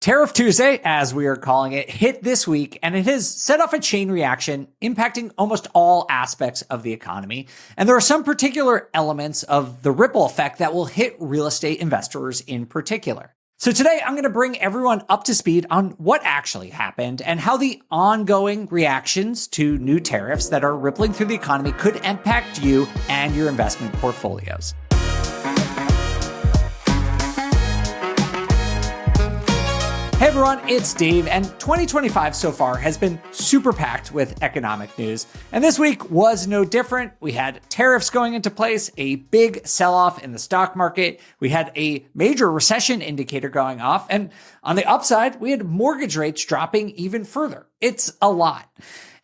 Tariff Tuesday, as we are calling it, hit this week, and it has set off a chain reaction impacting almost all aspects of the economy. And there are some particular elements of the ripple effect that will hit real estate investors in particular. So today, I'm going to bring everyone up to speed on what actually happened and how the ongoing reactions to new tariffs that are rippling through the economy could impact you and your investment portfolios. Hey everyone, it's Dave, and 2025 so far has been super packed with economic news. And this week was no different. We had tariffs going into place, a big sell-off in the stock market. We had a major recession indicator going off. And on the upside, we had mortgage rates dropping even further. It's a lot.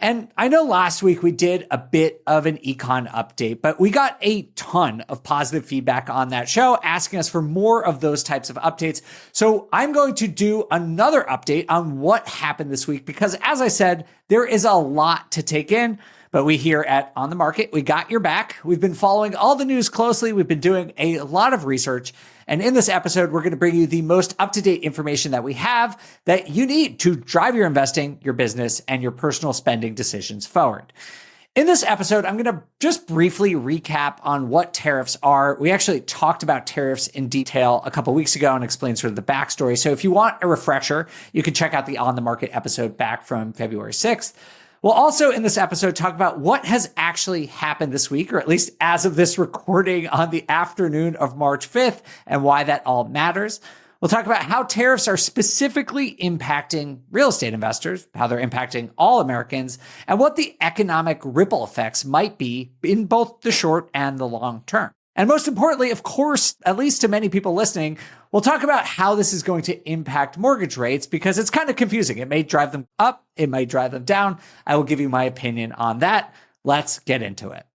And I know last week we did a bit of an econ update, but we got a ton of positive feedback on that show asking us for more of those types of updates. So I'm going to do another update on what happened this week because, as I said, there is a lot to take in. But we here at On the Market, we got your back. We've been following all the news closely. We've been doing a lot of research. And in this episode, we're going to bring you the most up-to-date information that we have that you need to drive your investing, your business, and your personal spending decisions forward. In this episode, I'm going to just briefly recap on what tariffs are. We actually talked about tariffs in detail a couple weeks ago and explained sort of the backstory. So if you want a refresher, you can check out the On the Market episode back from February 6th. We'll also in this episode talk about what has actually happened this week, or at least as of this recording on the afternoon of March 5th, and why that all matters. We'll talk about how tariffs are specifically impacting real estate investors, how they're impacting all Americans, and what the economic ripple effects might be in both the short and the long term. And most importantly, of course, at least to many people listening, we'll talk about how this is going to impact mortgage rates because it's kind of confusing. It may drive them up. It might drive them down. I will give you my opinion on that. Let's get into it.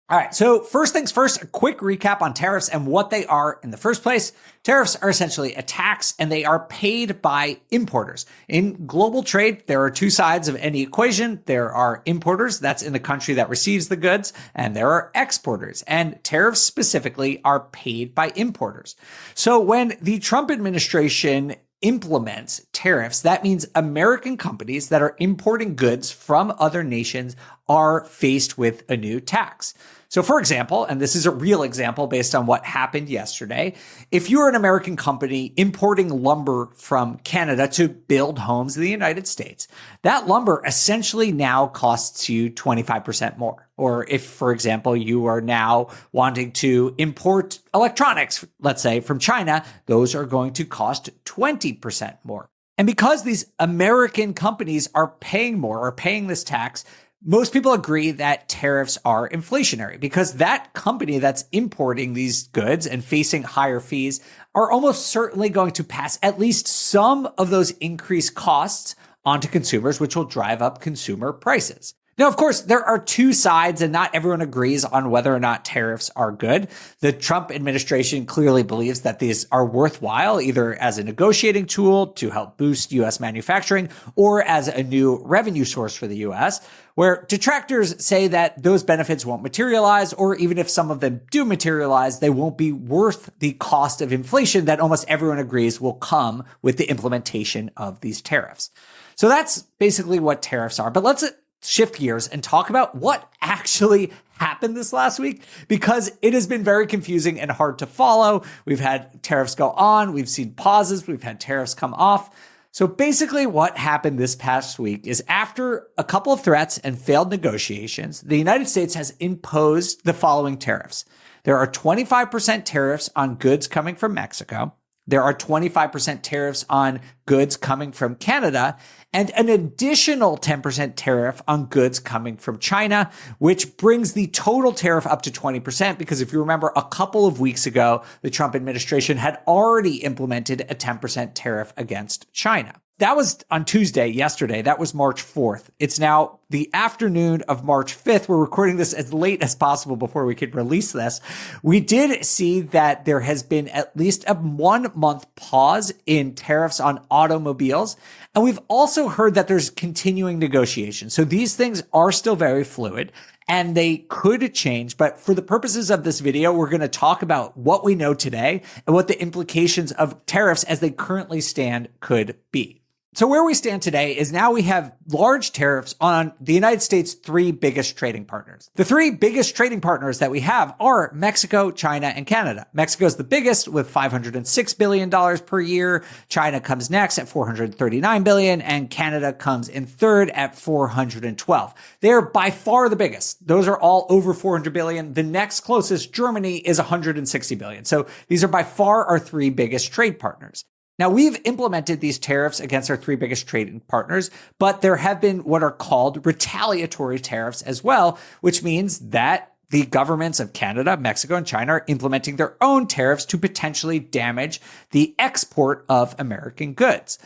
All right. So first things first, a quick recap on tariffs and what they are in the first place. Tariffs are essentially a tax and they are paid by importers. In global trade, there are two sides of any equation. There are importers, that's in the country that receives the goods, and there are exporters. And tariffs specifically are paid by importers. So when the Trump administration implements tariffs, that means American companies that are importing goods from other nations are faced with a new tax. So for example, and this is a real example based on what happened yesterday, if you're an American company importing lumber from Canada to build homes in the United States, that lumber essentially now costs you 25% more. Or if, for example, you are now wanting to import electronics, let's say from China, those are going to cost 20% more. And because these American companies are paying more or paying this tax, most people agree that tariffs are inflationary because that company that's importing these goods and facing higher fees are almost certainly going to pass at least some of those increased costs onto consumers, which will drive up consumer prices. Now, of course, there are two sides and not everyone agrees on whether or not tariffs are good. The Trump administration clearly believes that these are worthwhile, either as a negotiating tool to help boost U.S. manufacturing or as a new revenue source for the U.S., where detractors say that those benefits won't materialize, or even if some of them do materialize, they won't be worth the cost of inflation that almost everyone agrees will come with the implementation of these tariffs. So that's basically what tariffs are. But let's shift gears and talk about what actually happened this last week, because it has been very confusing and hard to follow. We've had tariffs go on, we've seen pauses, we've had tariffs come off. So basically what happened this past week is after a couple of threats and failed negotiations, the United States has imposed the following tariffs. There are 25% tariffs on goods coming from Mexico. There are 25% tariffs on goods coming from Canada and an additional 10% tariff on goods coming from China, which brings the total tariff up to 20%. Because if you remember, a couple of weeks ago, the Trump administration had already implemented a 10% tariff against China. That was on Tuesday, yesterday. That was March 4th. It's now the afternoon of March 5th, we're recording this as late as possible before we could release this, we did see that there has been at least a 1 month pause in tariffs on automobiles. And we've also heard that there's continuing negotiations. So these things are still very fluid and they could change. But for the purposes of this video, we're going to talk about what we know today and what the implications of tariffs as they currently stand could be. So where we stand today is now we have large tariffs on the United States' three biggest trading partners. The three biggest trading partners that we have are Mexico, China, and Canada. Mexico is the biggest with $506 billion per year. China comes next at $439 billion, and Canada comes in third at $412. They're by far the biggest. Those are all over $400 billion. The next closest, Germany, is $160 billion. So these are by far our three biggest trade partners. Now, we've implemented these tariffs against our three biggest trading partners, but there have been what are called retaliatory tariffs as well, which means that the governments of Canada, Mexico, and China are implementing their own tariffs to potentially damage the export of American goods.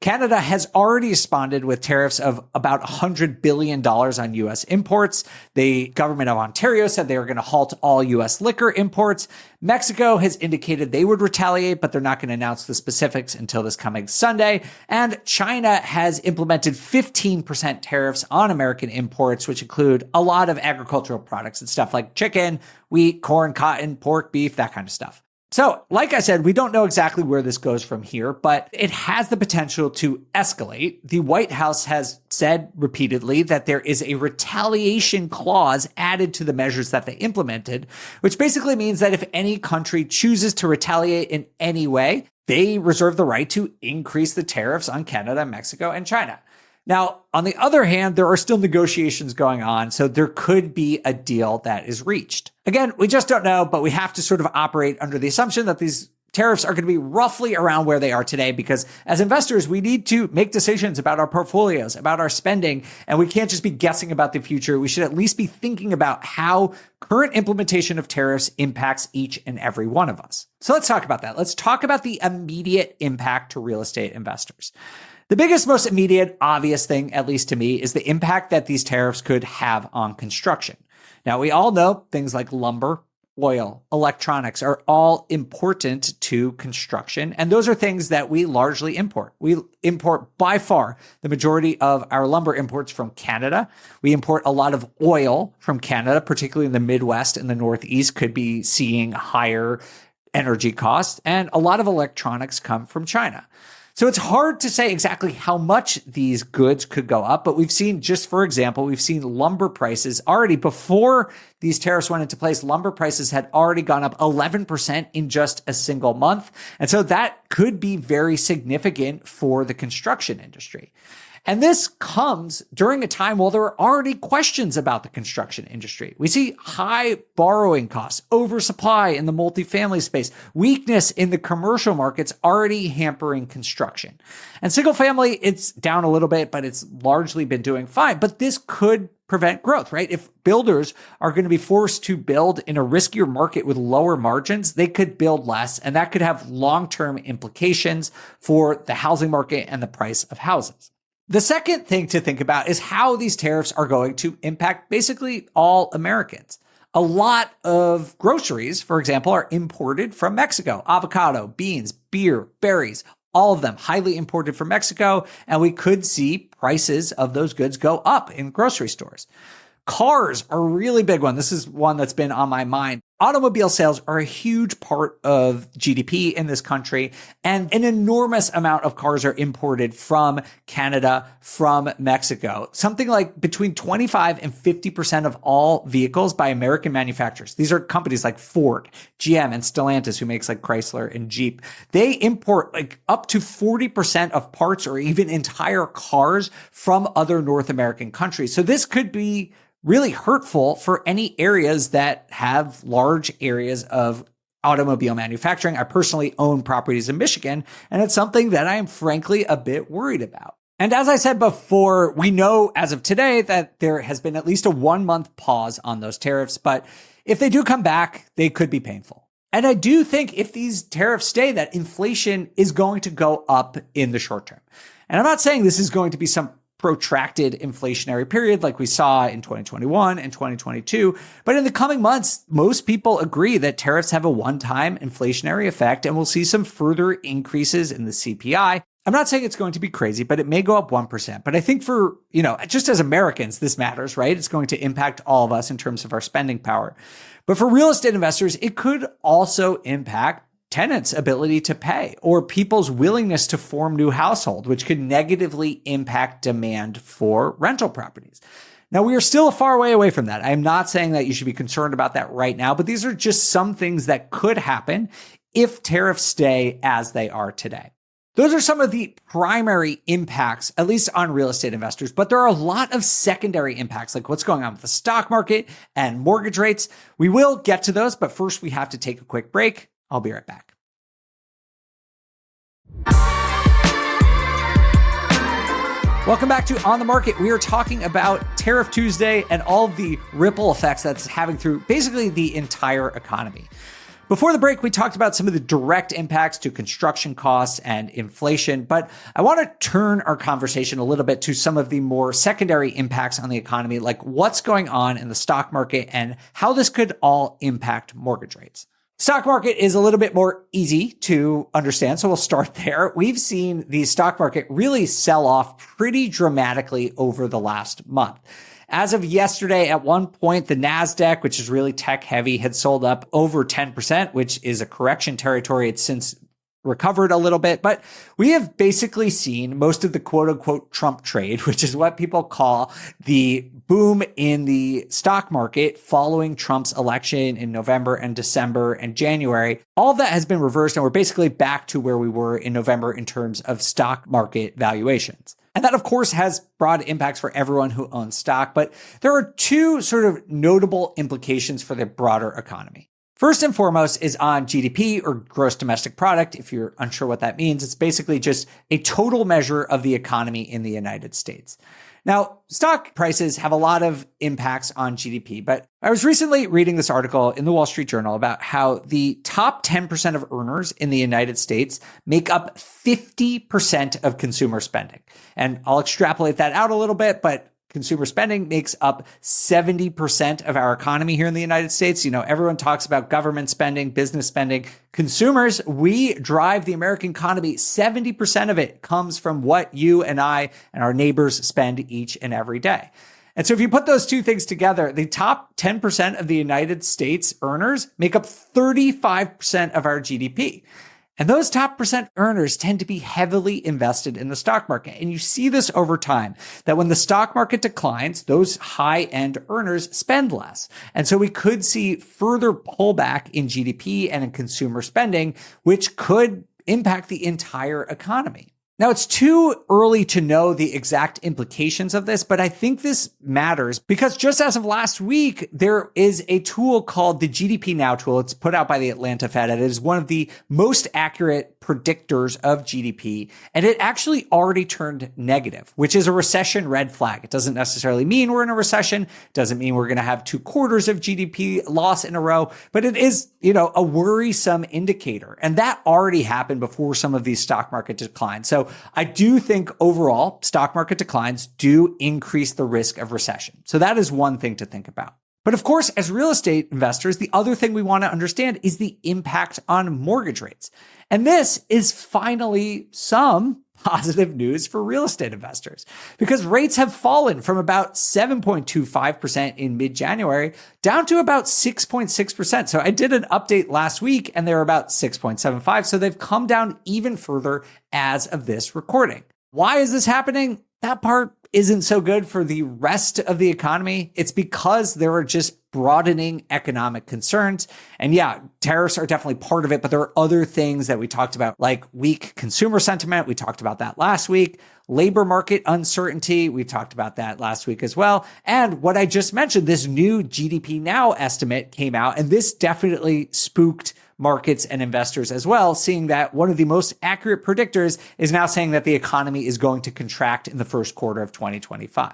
Canada has already responded with tariffs of about $100 billion on U.S. imports. The government of Ontario said they were going to halt all U.S. liquor imports. Mexico has indicated they would retaliate, but they're not going to announce the specifics until this coming Sunday. And China has implemented 15% tariffs on American imports, which include a lot of agricultural products and stuff like chicken, wheat, corn, cotton, pork, beef, that kind of stuff. So, like I said, we don't know exactly where this goes from here, but it has the potential to escalate. The White House has said repeatedly that there is a retaliation clause added to the measures that they implemented, which basically means that if any country chooses to retaliate in any way, they reserve the right to increase the tariffs on Canada, Mexico, and China. Now, on the other hand, there are still negotiations going on, so there could be a deal that is reached. Again, we just don't know, but we have to sort of operate under the assumption that these tariffs are going to be roughly around where they are today, because as investors, we need to make decisions about our portfolios, about our spending, and we can't just be guessing about the future. We should at least be thinking about how current implementation of tariffs impacts each and every one of us. So let's talk about that. Let's talk about the immediate impact to real estate investors. The biggest, most immediate, obvious thing, at least to me, is the impact that these tariffs could have on construction. Now, we all know things like lumber, oil, electronics are all important to construction, and those are things that we largely import. We import by far the majority of our lumber imports from Canada. We import a lot of oil from Canada, particularly in the Midwest and the Northeast could be seeing higher energy costs, and a lot of electronics come from China. So it's hard to say exactly how much these goods could go up, but we've seen, just for example, we've seen lumber prices already before these tariffs went into place. Lumber prices had already gone up 11% in just a single month. And so that could be very significant for the construction industry. And this comes during a time while there are already questions about the construction industry. We see high borrowing costs, oversupply in the multifamily space, weakness in the commercial markets already hampering construction. And single family, it's down a little bit, but it's largely been doing fine. But this could prevent growth, right? If builders are going to be forced to build in a riskier market with lower margins, they could build less, and that could have long-term implications for the housing market and the price of houses. The second thing to think about is how these tariffs are going to impact basically all Americans. A lot of groceries, for example, are imported from Mexico. Avocado, beans, beer, berries, all of them highly imported from Mexico, and we could see prices of those goods go up in grocery stores. Cars are a really big one. This is one that's been on my mind. Automobile sales are a huge part of GDP in this country, and an enormous amount of cars are imported from Canada, from Mexico. Something like between 25 and 50% of all vehicles by American manufacturers. These are companies like Ford, GM, and Stellantis, who makes like Chrysler and Jeep. They import like up to 40% of parts or even entire cars from other North American countries. So this could be really hurtful for any areas that have large areas of automobile manufacturing. I personally own properties in Michigan, and it's something that I am frankly a bit worried about. And as I said before, we know as of today that there has been at least a 1 month pause on those tariffs, but if they do come back, they could be painful. And I do think if these tariffs stay, that inflation is going to go up in the short term. And I'm not saying this is going to be some protracted inflationary period like we saw in 2021 and 2022. But in the coming months, most people agree that tariffs have a one-time inflationary effect, and we'll see some further increases in the CPI. I'm not saying it's going to be crazy, but it may go up 1%. But I think for, just as Americans, this matters, right? It's going to impact all of us in terms of our spending power. But for real estate investors, it could also impact tenants' ability to pay or people's willingness to form new household, which could negatively impact demand for rental properties. Now, we are still a far way away from that. I am not saying that you should be concerned about that right now, but these are just some things that could happen if tariffs stay as they are today. Those are some of the primary impacts, at least on real estate investors, but there are a lot of secondary impacts, like what's going on with the stock market and mortgage rates. We will get to those, but first we have to take a quick break. I'll be right back. Welcome back to On the Market. We are talking about Tariff Tuesday and all of the ripple effects that's having through basically the entire economy. Before the break, we talked about some of the direct impacts to construction costs and inflation, but I want to turn our conversation a little bit to some of the more secondary impacts on the economy, like what's going on in the stock market and how this could all impact mortgage rates. Stock market is a little bit more easy to understand, so we'll start there. We've seen the stock market really sell off pretty dramatically over the last month. As of yesterday, at one point, the NASDAQ, which is really tech heavy, had sold up over 10%, which is a correction territory. It's since recovered a little bit, but we have basically seen most of the quote unquote Trump trade, which is what people call the boom in the stock market following Trump's election in November and December and January. All of that has been reversed, and we're basically back to where we were in November in terms of stock market valuations. And that, of course, has broad impacts for everyone who owns stock, but there are two sort of notable implications for the broader economy. First and foremost is on GDP, or gross domestic product. If you're unsure what that means, it's basically just a total measure of the economy in the United States. Now, stock prices have a lot of impacts on GDP, but I was recently reading this article in the Wall Street Journal about how the top 10% of earners in the United States make up 50% of consumer spending. And I'll extrapolate that out a little bit, but consumer spending makes up 70% of our economy here in the United States. Everyone talks about government spending, business spending. Consumers, we drive the American economy. 70% of it comes from what you and I and our neighbors spend each and every day. And so if you put those two things together, the top 10% of the United States earners make up 35% of our GDP. And those top percent earners tend to be heavily invested in the stock market. And you see this over time, that when the stock market declines, those high-end earners spend less. And so we could see further pullback in GDP and in consumer spending, which could impact the entire economy. Now, it's too early to know the exact implications of this, but I think this matters because just as of last week, there is a tool called the GDP Now tool. It's put out by the Atlanta Fed. It is one of the most accurate predictors of GDP, and it actually already turned negative, which is a recession red flag. It doesn't necessarily mean we're in a recession. It doesn't mean we're going to have 2 quarters of GDP loss in a row, but it is, a worrisome indicator. And that already happened before some of these stock market declines. So I do think overall stock market declines do increase the risk of recession. So that is one thing to think about. But of course, as real estate investors, the other thing we want to understand is the impact on mortgage rates. And this is finally some positive news for real estate investors because rates have fallen from about 7.25% in mid-January down to about 6.6%. So I did an update last week and they're about 6.75. So they've come down even further as of this recording. Why is this happening? That part isn't so good for the rest of the economy. It's because there are just broadening economic concerns. And yeah, tariffs are definitely part of it, but there are other things that we talked about, like weak consumer sentiment. We talked about that last week. Labor market uncertainty. We talked about that last week as well. And what I just mentioned, this new GDP Now estimate came out, and this definitely spooked markets and investors as well, seeing that one of the most accurate predictors is now saying that the economy is going to contract in the first quarter of 2025.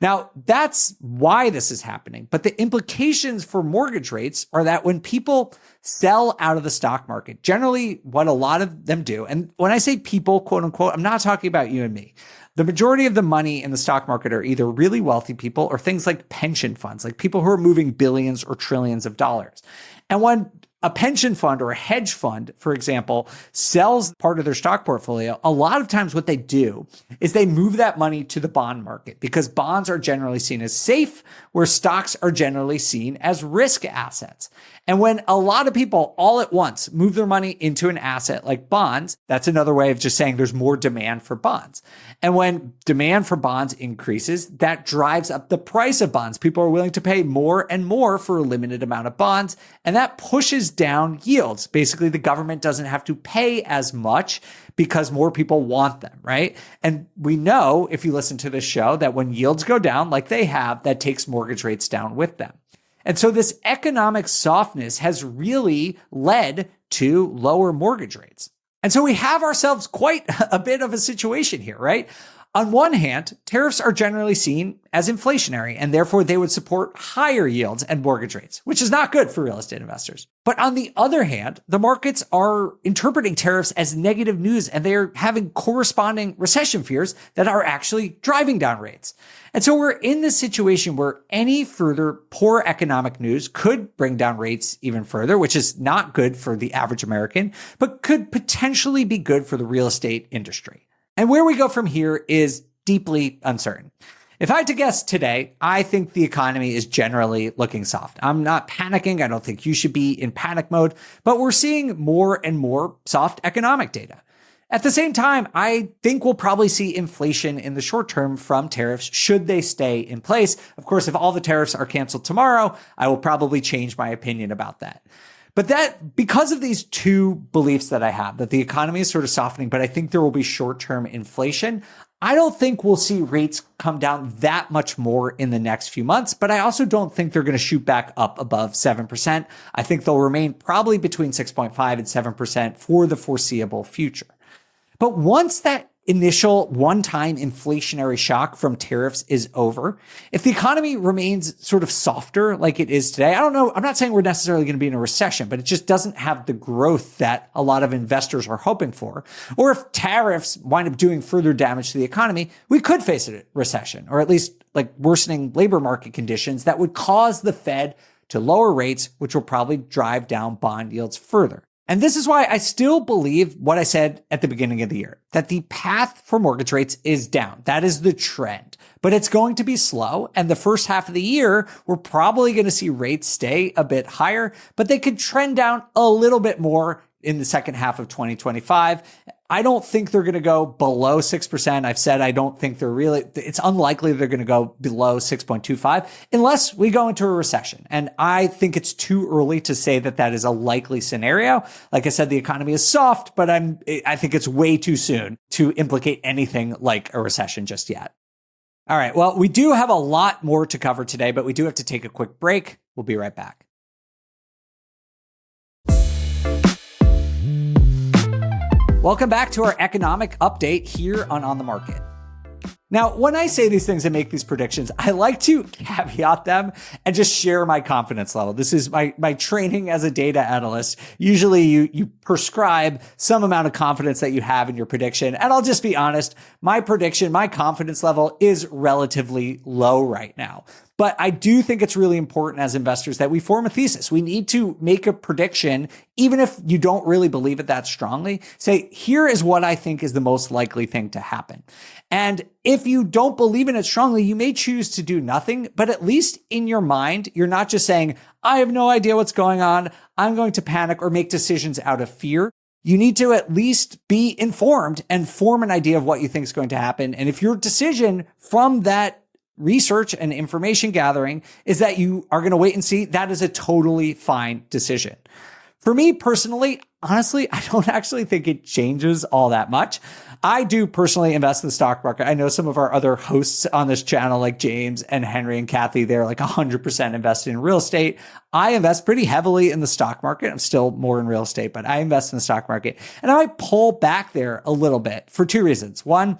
Now, that's why this is happening. But the implications for mortgage rates are that when people sell out of the stock market, generally what a lot of them do, and when I say people, quote unquote, I'm not talking about you and me. The majority of the money in the stock market are either really wealthy people or things like pension funds, like people who are moving billions or trillions of dollars. And when a pension fund or a hedge fund, for example, sells part of their stock portfolio, a lot of times what they do is they move that money to the bond market because bonds are generally seen as safe, where stocks are generally seen as risk assets. And when a lot of people all at once move their money into an asset like bonds, that's another way of just saying there's more demand for bonds. And when demand for bonds increases, that drives up the price of bonds. People are willing to pay more and more for a limited amount of bonds, and that pushes down yields. Basically, the government doesn't have to pay as much because more people want them, right? And we know, if you listen to this show, that when yields go down like they have, that takes mortgage rates down with them. And so this economic softness has really led to lower mortgage rates. And so we have ourselves quite a bit of a situation here, right? On one hand, tariffs are generally seen as inflationary, and therefore they would support higher yields and mortgage rates, which is not good for real estate investors. But on the other hand, the markets are interpreting tariffs as negative news, and they're having corresponding recession fears that are actually driving down rates. And so we're in this situation where any further poor economic news could bring down rates even further, which is not good for the average American, but could potentially be good for the real estate industry. And where we go from here is deeply uncertain. If I had to guess today, I think the economy is generally looking soft. I'm not panicking. I don't think you should be in panic mode, but we're seeing more and more soft economic data. At the same time, I think we'll probably see inflation in the short term from tariffs should they stay in place. Of course, if all the tariffs are canceled tomorrow, I will probably change my opinion about that. But that, because of these two beliefs that I have, that the economy is sort of softening, but I think there will be short-term inflation, I don't think we'll see rates come down that much more in the next few months, but I also don't think they're going to shoot back up above 7%. I think they'll remain probably between 6.5 and 7% for the foreseeable future. But once that initial one-time inflationary shock from tariffs is over, if the economy remains sort of softer like it is today, I don't know, I'm not saying we're necessarily going to be in a recession, but it just doesn't have the growth that a lot of investors are hoping for. Or if tariffs wind up doing further damage to the economy, we could face a recession, or at least like worsening labor market conditions that would cause the Fed to lower rates, which will probably drive down bond yields further. And this is why I still believe what I said at the beginning of the year, that the path for mortgage rates is down. That is the trend, but it's going to be slow. And the first half of the year, we're probably going to see rates stay a bit higher, but they could trend down a little bit more in the second half of 2025. I don't think they're going to go below 6%. I've said I don't think it's unlikely they're going to go below 6.25 unless we go into a recession. And I think it's too early to say that that is a likely scenario. Like I said, the economy is soft, but I think it's way too soon to implicate anything like a recession just yet. All right. Well, we do have a lot more to cover today, but we do have to take a quick break. We'll be right back. Welcome back to our economic update here on The Market. Now, when I say these things and make these predictions, I like to caveat them and just share my confidence level. This is my training as a data analyst. Usually you prescribe some amount of confidence that you have in your prediction. And I'll just be honest, my prediction, my confidence level is relatively low right now. But I do think it's really important as investors that we form a thesis. We need to make a prediction, even if you don't really believe it that strongly. Say, here is what I think is the most likely thing to happen. And if you don't believe in it strongly, you may choose to do nothing, but at least in your mind, you're not just saying, I have no idea what's going on. I'm going to panic or make decisions out of fear. You need to at least be informed and form an idea of what you think is going to happen. And if your decision from that research and information gathering is that you are going to wait and see, that is a totally fine decision. For me personally, honestly, I don't actually think it changes all that much. I do personally invest in the stock market. I know some of our other hosts on this channel, like James and Henry and Kathy, they're like 100% invested in real estate. I invest pretty heavily in the stock market. I'm still more in real estate, but I invest in the stock market. And I might pull back there a little bit for two reasons. One,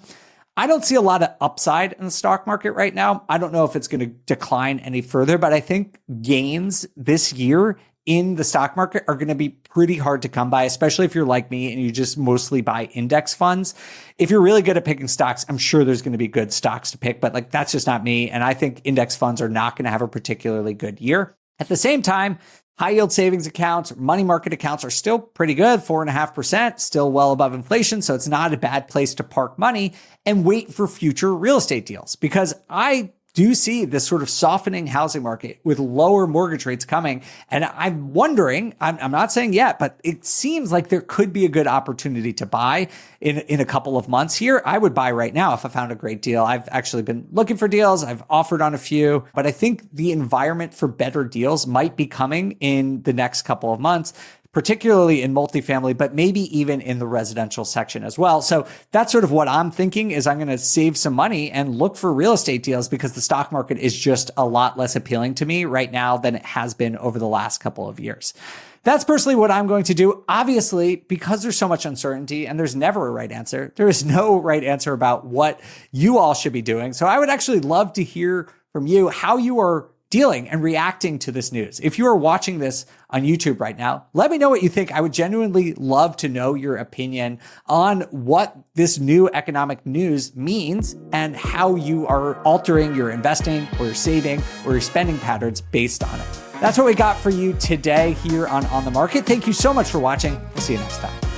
I don't see a lot of upside in the stock market right now. I don't know if it's going to decline any further, but I think gains this year in the stock market are going to be pretty hard to come by, especially if you're like me and you just mostly buy index funds. If you're really good at picking stocks, I'm sure there's going to be good stocks to pick, but that's just not me. And I think index funds are not going to have a particularly good year. At the same time, high yield savings accounts, money market accounts are still pretty good, 4.5%, still well above inflation. So it's not a bad place to park money and wait for future real estate deals, because I do see this sort of softening housing market with lower mortgage rates coming. And I'm wondering, I'm not saying yet, but it seems like there could be a good opportunity to buy in a couple of months here. I would buy right now if I found a great deal. I've actually been looking for deals. I've offered on a few, but I think the environment for better deals might be coming in the next couple of months, particularly in multifamily, but maybe even in the residential section as well. So that's sort of what I'm thinking is I'm going to save some money and look for real estate deals, because the stock market is just a lot less appealing to me right now than it has been over the last couple of years. That's personally what I'm going to do. Obviously, because there's so much uncertainty and there's never a right answer, there is no right answer about what you all should be doing. So I would actually love to hear from you how you are dealing and reacting to this news. If you are watching this on YouTube right now, let me know what you think. I would genuinely love to know your opinion on what this new economic news means and how you are altering your investing or your saving or your spending patterns based on it. That's what we got for you today here on the Market. Thank you so much for watching. We'll see you next time.